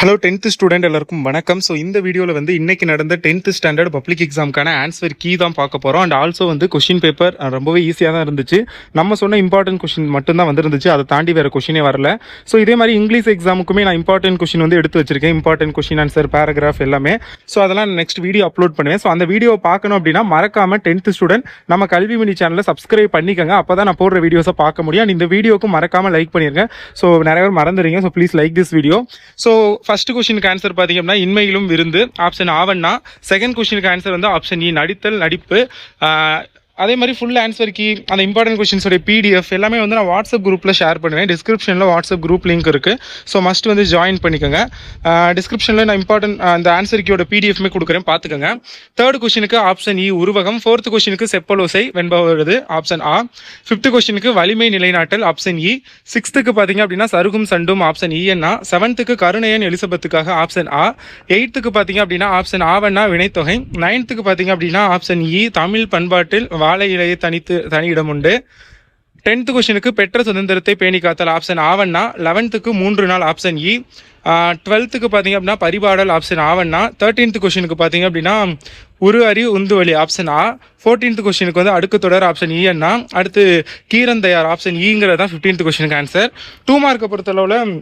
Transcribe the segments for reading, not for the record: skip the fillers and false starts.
Hello 10th student எல்லாருக்கும் வணக்கம். So இந்த வீடியோவில் வந்து இன்னைக்கு நடந்த 10th ஸ்டாண்டர்ட் பப்ளிக் எக்ஸாமுக்கான ஆன்சர் கீ தான் பார்க்க போகிறோம். அண்ட் ஆல்சோ வந்து கொஷின் பேப்பர் ரொம்பவே ஈஸியாக தான் இருந்துச்சு. நம்ம சொன்ன இம்பார்ட்டன்ட் கொஷின் மட்டும்தான் வந்துருந்துச்சு, அதை தாண்டி வேறு கொஷினே வரல. ஸோ இதே மாதிரி இங்கிலீஷ் எக்ஸாமுக்குமே நான் இம்பார்ட்டன்ட் கொஷின் வந்து எடுத்து வச்சிருக்கேன், இம்பார்ட்டன்ட் கொஷின் ஆன்சர் பேராகிராஃப் எல்லாமே. ஸோ அதெல்லாம் நெக்ஸ்ட் வீடியோ அப்லோட் பண்ணுவேன். ஸோ அந்த வீடியோ பார்க்கணும் அப்படின்னா மறக்காம 10th ஸ்டூடெண்ட் நம்ம கல்வி மினி சேனலை சப்ஸ்கிரைப் பண்ணிக்கோங்க, அப்போ தான் நான் போடுற வீடியோஸை பார்க்க முடியும். அண்ட் இந்த வீடியோக்கு மறக்காம லைக் பண்ணிருங்க. ஸோ நிறைய பேர் மறந்துடுங்க, so please like this video. So first கொஸ்டினுக்கு ஆன்சர் பார்த்தீங்க அப்படின்னா இன்மையிலும் விருந்து, ஆப்ஷன் ஆவண்ணா. செகண்ட் கொஸ்டினுக்கு ஆன்சர் வந்து ஆப்ஷன் இ நடித்தல் நடிப்பு. அதே மாதிரி ஃபுல் ஆன்சர் கீ அந்த இம்பார்ட்டன்ட் கொஸ்டின்ஸோட பிடிஎஃப் எல்லாமே வந்து நான் வாட்ஸ்அப் குரூப்பில் ஷேர் பண்ணுவேன். டிஸ்கிரிப்ஷனில் வாட்ஸ்அப் குரூப் லிங்க் இருக்குது, ஸோ மஸ்ட் வந்து ஜாயின் பண்ணிக்கோங்க. டிஸ்கிரிப்ஷனில் நான் இம்பார்ட்டன்ட் அந்த ஆன்சர் கீயோட பிடிஎஃப்மே கொடுக்குறேன், பார்த்துக்கோங்க. தேர்ட் கொஸ்டினுக்கு ஆப்ஷன் இ உருவகம். ஃபோர்த் கொஸ்டினுக்கு செப்பலோசை வெண்பவது, ஆப்ஷன் ஆ. ஃபிஃப்த் கொஸ்டினுக்கு வலிமை நிலைநாட்டல், ஆப்ஷன் இ. சிக்ஸ்த்துக்கு பார்த்தீங்க அப்படின்னா சருகும் சண்டும், ஆப்ஷன் இஎன்ஆ. செவன்த்துக்கு கருணையன் எலிசபெத்துக்காக, ஆப்ஷன் ஆ. எயித்துக்கு பார்த்தீங்க அப்படின்னா ஆப்ஷன் ஆவண்ணா வினைத்தொகை. நைன்த்துக்கு பார்த்தீங்க அப்படின்னா ஆப்ஷன் இ தமிழ் பண்பாட்டில் வாழை இலையை தனியிடம் உண்டு. 10th கொஸ்டினுக்கு பெற்ற சுதந்திரத்தை பேணி காத்தல், ஆப்ஷன் ஆவண்ணா. 11க்கு 3 நாள், ஆப்ஷன் இ. 12க்கு பார்த்தீங்க அப்படின்னா பரிபாடல், ஆப்ஷன் ஆவண்ணா. 13th கொஸ்டினுக்கு பார்த்தீங்க அப்படின்னா உரு அறிவு உந்துவலி, ஆப்ஷன் ஆ. 14th கொஸ்டினுக்கு வந்து அடுக்கு தொடர், ஆப்ஷன் இ அண்ணா. அடுத்து கீரந்தையார், ஆப்ஷன் இங்கிறது தான் 15th கொஸ்டினுக்கு ஆன்சர். 2 மார்க்கை பொறுத்தளவில்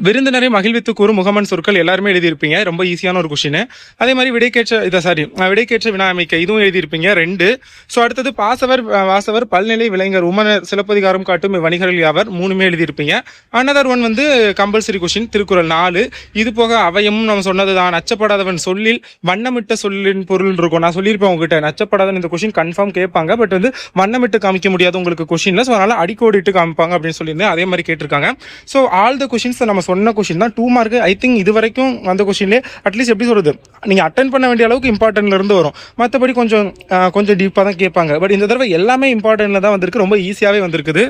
விருந்தினரை மகிழ்வித்து கூறும் முகமன் சொற்கள் எல்லாருமே எழுதியிருப்பீங்க, ரொம்ப ஈஸியான ஒரு கொஸ்டின். அதே மாதிரி விடைக்கேற்ற வினா அமைக்க இதுவும் எழுதியிருப்பீங்க 2. ஸோ அடுத்தது பாசவர் வாசவர் பல்நிலை விளைஞர் உமனர் சிலப்பதிகாரம் காட்டும் வணிகர்கள் யாவர் 3மே எழுதியிருப்பீங்க. அனதர் ஒன் வந்து கம்பல்சரி கொஸ்டின் திருக்குறள் 4. இது போக அவையமும் நம்ம சொன்னது தான். நச்சப்படாதவன் சொல்லில் வண்ணமிட்ட சொல்லின் பொருள் இருக்கும், நான் சொல்லியிருப்பேன் உங்ககிட்ட. நச்சப்படாதவன் இந்த கொஸ்டின் கன்ஃபார்ம் கேட்பாங்க, பட் வந்து வண்ணமிட்டு காமிக்க முடியாது உங்களுக்கு கொஸ்டின்ல, ஸோ அதனால அடிக்கோடிட்டு காமிப்பாங்க அப்படின்னு சொல்லியிருந்தேன். அதே மாதிரி கேட்டிருக்காங்க. ஸோ ஆல் த கொஸ்டின்ஸ் நம்ம சொன்ன கொஸ்டின் தான் 2 மார்க். ஐ திங்க் இது வரைக்கும் அந்த கொஸ்டின்லேயே அட்லீஸ்ட் எப்படி சொல்றது, நீங்க அட்டன் பண்ண வேண்டிய அளவுக்கு இம்பார்ட்டன்ட்ல இருந்து வரும். மற்றபடி கொஞ்சம் டீப்பாக தான் கேட்பாங்க. பட் இந்த தடவை எல்லாமே இம்பார்ட்டன்ட்ல தான் வந்திருக்கு, ரொம்ப ஈஸியாகவே வந்திருக்குது.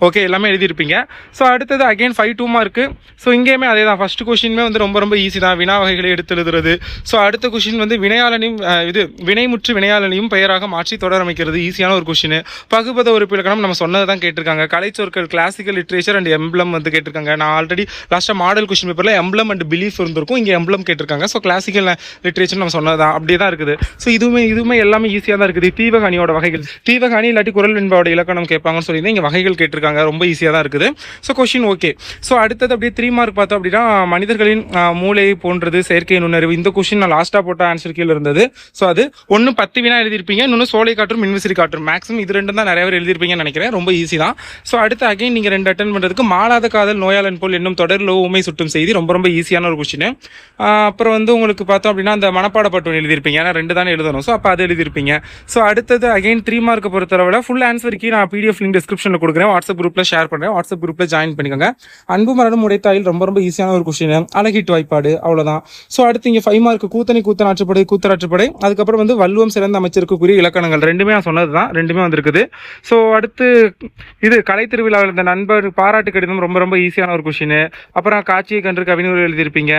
ஓகே, எல்லாமே எழுதியிருப்பீங்க. ஸோ அடுத்தது அகைன் 5 2 மார்க். ஸோ இங்கேயுமே அதே தான். ஃபர்ஸ்ட் கொஸ்டினுமே வந்து ரொம்ப ஈஸி தான், வினா வகைகளை எடுத்து எழுதுறது. ஸோ அடுத்த கொஸ்டின் வந்து வினையாளனையும் வினைமுற்று வினையாளனையும் பெயராக மாற்றி தொடர் அமைக்கிறது, ஈஸியான ஒரு கொஸ்டின். பகுபத உறுப்பு இலக்கணம் நம்ம சொன்னதை தான் கேட்டிருக்காங்க. கலைச்சொற்கள் கிளாசிக்கல் லிட்ரேச்சர் அண்ட் எம்ப்ளம் வந்து கேட்டிருக்காங்க. நான் ஆல்ரெடி லாஸ்ட்டாக மாடல் கொஸ்டின் பேப்பரில் எம்ப்ளம் அண்ட் பிலீஃப் இருந்திருக்கும், இங்கே எம்ப்ளம் கேட்டிருக்காங்க. ஸோ கிளாசிக்கல் லிட்ரேச்சர் நம்ம சொன்னதான் அப்படியே தான் இருக்குது. ஸோ இதுவுமே எல்லாமே ஈஸியாக தான் இருக்குது. தீவகாணியோட வகைகள், தீவகாணி இல்லாட்டி குரல் வெண்பாவோட இலக்கணம் கேட்பாங்கன்னு சொல்லியிருந்தேன், இங்கே வகைகள் கேட்டிருக்காங்க, ரொம்ப ஈஸியாக தான் இருக்குது. So question okay. ஸோ அடுத்தது அப்படியே 3 மார்க் பார்த்தோம் அப்படின்னா மனிதர்களின் மூளை போன்றது செயற்கை நுண்ணறிவு. இந்த கொஸ்டின் நான் லாஸ்ட்டாக போட்ட ஆன்சர் கீழே இருந்தது. ஸோ அது 1 10 வினா எழுதியிருப்பீங்க, இன்னொன்று சோலை காற்றும் மின்விசிறி காற்றும். மேக்ஸிமம் இது 2 தான் நிறைய பேர் எழுதியிருப்பீங்கன்னு நினைக்கிறேன், ரொம்ப ஈஸி தான். ஸோ அடுத்து அகைன் நீங்கள் 2 அட்டன் பண்ணுறதுக்கு மாளாத காதல் நோயாளன் போல் என்னும் தொடரில் உண்மை சுட்டும் செய்தி, ரொம்ப ஈஸியான ஒரு கொஸ்டின். அப்புறம் வந்து உங்களுக்கு பார்த்தோம் அப்படின்னா அந்த மனப்பாடப்பட்டு எழுதியிருப்பீங்க, ஏன்னா 2 தானே எழுதணும், ஸோ அப்போ அது எழுதியிருப்பீங்க. ஸோ அடுத்தது அகைன் 3 மார்க் பொறுத்தவரை ஃபுல் ஆன்சர் கீ நான் பிடிஎஃப் லிங்க் டிஸ்கிரிப்ஷனில் கொடுக்குறேன், வாட்ஸ்அப் குரூப்பில் ஷேர் பண்ணுறேன், வாட்ஸ்அப் குரூப்பில் ஜாயின் பண்ணிக்கோங்க. அன்பு மரணம் உடைத்தாயில் ரொம்ப ஈஸியான ஒரு கொஸ்டின். அழகிட்டு வாய்ப்பாடு, அவ்வளோதான். ஸோ அடுத்து இங்கே 5 மார்க் கூத்தனை கூத்தனாற்றுப்படை கூத்தராற்றுப்படை. அதுக்கப்புறம் வந்து வள்ளுவம் சிறந்த அமைச்சருக்குரிய இலக்கணங்கள், 2மே நான் சொன்னது தான், 2மே வந்திருக்குது. ஸோ அடுத்து இது கலை திருவிழாவில் இந்த நண்பர் பாராட்டு கடிதம், ரொம்ப ஈஸியான ஒரு கொஸ்டின். அப்புறம் காட்சியை கன்று கவிஞர் எழுதியிருப்பீங்க.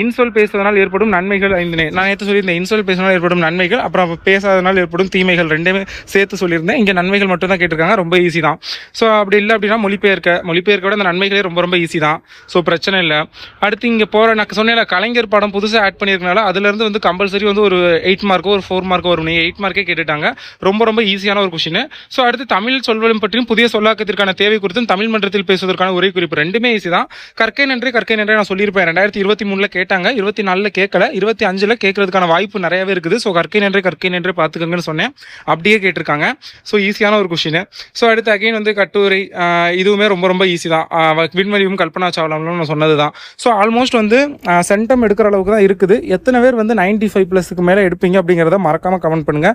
இன்சொல் பேசுவதனால் ஏற்படும் நன்மைகள், நான் நேற்று சொல்லியிருந்தேன் இன்சொல் பேசுவதனால் ஏற்படும் நன்மைகள், அப்புறம் பேசாதனால் ஏற்படும் தீமைகள், 2மே சேர்த்து சொல்லியிருந்தேன். இங்கே நன்மைகள் மட்டும் தான் கேட்டிருக்காங்க, ரொம்ப ஈஸி தான். ஸோ அப்படி இல்லை அப்படின்னா மொழிபெயர்க்க அந்த நன்மைகளே ரொம்ப ஈஸி தான், ஸோ பிரச்சனை இல்லை. அடுத்து இங்கே போகிற நான் சொன்னேன் கலைஞர் படம் புதுசாக ஆட் பண்ணியிருக்கனால அதுலேருந்து வந்து கம்பல்சரி வந்து ஒரு 8 மார்க்கோ ஒரு 4 மார்க்கோ வரும். 8 மார்க்கே கேட்டுட்டாங்க, ரொம்ப ஈஸியான ஒரு கொஸ்டின். ஸோ அடுத்து தமிழ் சொல்வதும் பற்றியும் புதிய சொல்லாக்கத்திற்கான தேவை குறித்தும் தமிழ் மன்றத்தில் பேசுவதற்கான உரை குறிப்பு, 2மே ஈஸி தான். கற்கை நன்றே நான் சொல்லியிருப்பேன். 2023 கேட்டாங்க, 24 கேட்கல, 25 கேட்கறதுக்கான வாய்ப்பு நிறையவே இருக்குது. ஸோ கற்கை நன்றே பார்த்துக்கங்கன்னு சொன்னேன், அப்படியே கேட்டிருக்காங்க. ஸோ ஈஸியான ஒரு கொஸ்டின். ஸோ அடுத்து அகைன் வந்து கட்டுரை, இதுவுமே ரொம்ப ஈஸி தான். விண்வெளியும் கல்பனா சாவ்லாவும் நான் சொன்னது தான். ஸோ ஆல்மோஸ்ட் வந்து சென்டம் எடுக்கிற அளவுக்கு தான் இருக்குது. எத்தனை பேர் வந்து 95+ மேலே எடுப்பீங்க அப்படிங்கிறத மறக்காம கமெண்ட் பண்ணுங்க.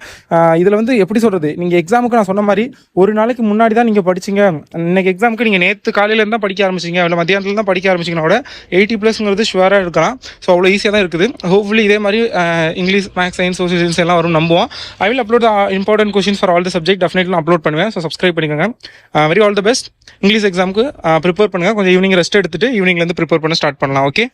இதில் வந்து எப்படி சொல்றது, நீங்கள் எக்ஸாமுக்கு நான் சொன்ன மாதிரி ஒரு நாளைக்கு முன்னாடி தான் நீங்கள் படிச்சிங்க. இன்னைக்கு எக்ஸாமுக்கு நீங்கள் நேற்று காலையில இருந்தால் படிக்க ஆரம்பிச்சிங்க, இல்லை மத்தியானத்தில் தான் படிக்க ஆரம்பிச்சிங்கன்னா 80+ங்கிறது ஷுவராக இருக்கலாம். ஸோ அவ்வளோ ஈஸியாக தான் இருக்குது. ஹோப்ஃபுல்லி இதே மாதிரி English, maths, science, social science எல்லாம் வரும் நம்புவோம். I will upload important questions for all the subject, definitely upload பண்ணுவேன். ஸோ சப்ஸ்கிரைப் பண்ணிக்கோங்க. Very all the best. English எக்ஸாமுக்கு ப்ரிப்பேர் பண்ணுங்கள். கொஞ்சம் ஈவினிங் ரெஸ்ட் எடுத்துட்டு ஈவினிங்லேருந்து ப்ரிப்பேர் பண்ண ஸ்டார்ட் பண்ணலாம். ஓகே.